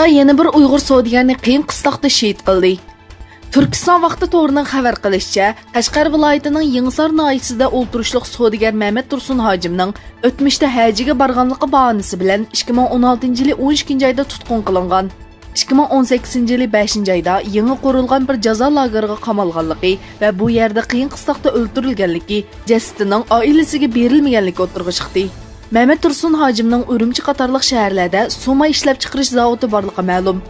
Xitoy yana bir Uyg'ur savdogarni qiyin qisloqda shahid qildi. Turkiston vaqti to'g'rining xabar qilishicha, Qashqar viloyatining Yangisar noyisida o'ltirishliq savdogar Mehmet Tursun hojimning o'tmishda hajiga borganligi bahonasi bilan 2016-yil 12 oyda tutqun qilingan. 2018-yil 5-oyda yangi qurilgan bir jazo lageriga qamalganligi va bu yerda qiyin qisloqda o'ldirilganligi jasadining oilasiga berilmaganligi o'tirg'i chiqdi. Mehmet Tursun hojimning Urumchi qatorliq shaharlarda suma ishlab chiqarish zavodi borligi ma'lum.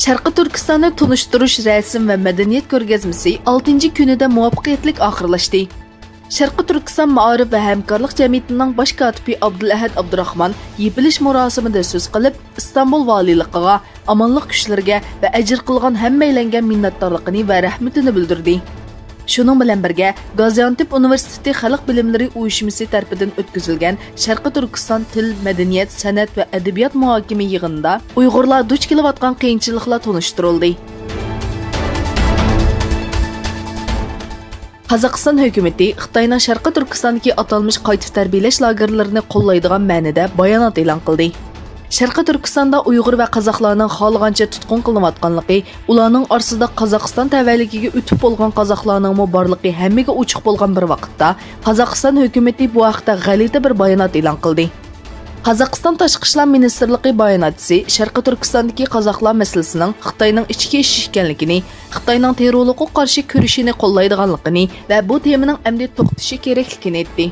Sharqi Turkistonni tunishtirish rasm va madaniyat ko'rgazmasi 6-kunida muvaffaqiyatli oxirlashdi. Sharqi Turkiston Ma'arif va hamkorlik jamiyatining bosh kotibi Abdulahad Abdurahmon yepilish marosimida so'z qilib, Istanbul valiyligiga, amonlik kuchlariga va ajr qilgan hammalarga minnatdorligini va rahmatini bildirdi. Şunun bilan birga Gaziantep Universiteti Xalq bilimlari uyushmasi tarafidan o'tkazilgan Sharqi Turkiston til, madaniyat, san'at va adabiyot muhokama yig'inida Uyg'urlar duch kelayotgan qiyinchiliklar tunishtirildi. Qozog'iston hukumatı Xitoyning Sharqi Turkistondagi atalmış qayta tarbiyalash lagerlarini qo'llaydigan ma'noda bayonot e'lon qildi. Sharqi Turkistonda Uyg'ur va qozoqlarning xohlagancha tutqun qilinayotganligi, ularning orasida Qozog'iston tavalligiga o'tib bo'lgan qozoqlarning borligi hammaga ochiq bo'lgan bir vaqtda, Qozog'iston hukumatı bu haqda g'alati bir bayonot e'lon qildi. Qozog'iston Tashqi ishlar ministrligi bayonotchisi Sharqi Turkistondagi qozoqlar masalasining Xitoyning ichki ish ekanligini, Xitoyning terrorlikka qarshi kurashini qo'llaydiganligini va bu temaning amdi to'xtashi kerakligini aytdi.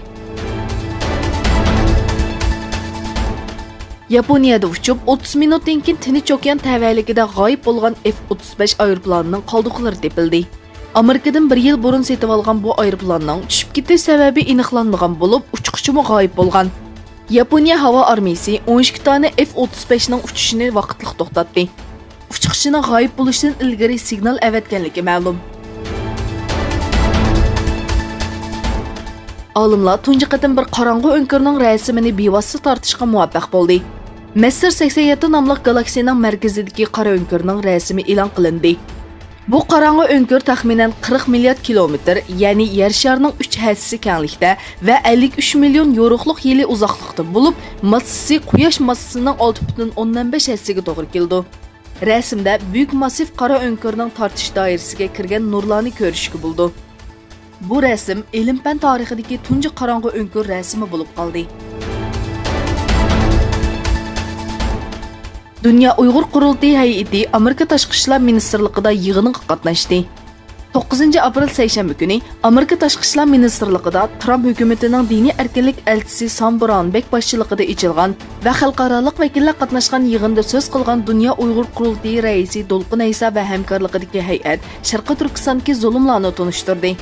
Yaponiyada uçup 30 minutdan keyin Tinch okean tavalligida g'oyib bo'lgan F-35 aeroplanining qoldiqlari topildi. Amerikadan 1 yil burun setib olgan bu aeroplanning tushib ketish sababi aniqlanmagan bo'lib, uchiqchimi g'oyib bo'lgan. Yaponiya havo armiyasi 12 tane F-35 ning uchishini vaqtliq to'xtatdi. Uchiqchining g'oyib bo'lishidan ilgari signal avatganligi ma'lum. Olimlar tunji qatim bir qorong'u o'nkirning rasmini bevosita tortishga muvaffaq bo'ldi. Messer 87 nomli galaksiyaning markazidagi qora o'nkirning rasmi e'lon qilindi. Bu qorong'u o'nkir taxminan 40 milliard kilometr, ya'ni yer sharining 3 hassasi kenglikda va 53 million yo'riqliq yili uzoqlikda bo'lib, massasi Quyosh massasining 6,15 hassasiga to'g'ri keldi. Rasmda buyuk massiv qora o'nkirning tortish doirasiga kirgan nurlarni ko'rishga bo'ldi. Bu rasm ilm-fan tarixidagi tunji qorong'u o'nkir rasmi bo'lib qoldi. Dünya Uyg'ur qurultiyi hay'ati Amerika Tashqi ishlar ministrligida yig'inga qatnashdi. 9 aprel seshanba kuni Amerika Tashqi ishlar ministrligida Trump hukumatining diniy erkinlik elchisi Sam Brownback boshchiligida ochilgan va xalqaroliq vakillar qatnashgan yig'inda so'z qilgan Dünya Uyg'ur qurultiyi raisi Dolqin Aysa va hamkorligidagi hay'at Sharqi Turkistondagi zulmlarni tunishtirdi.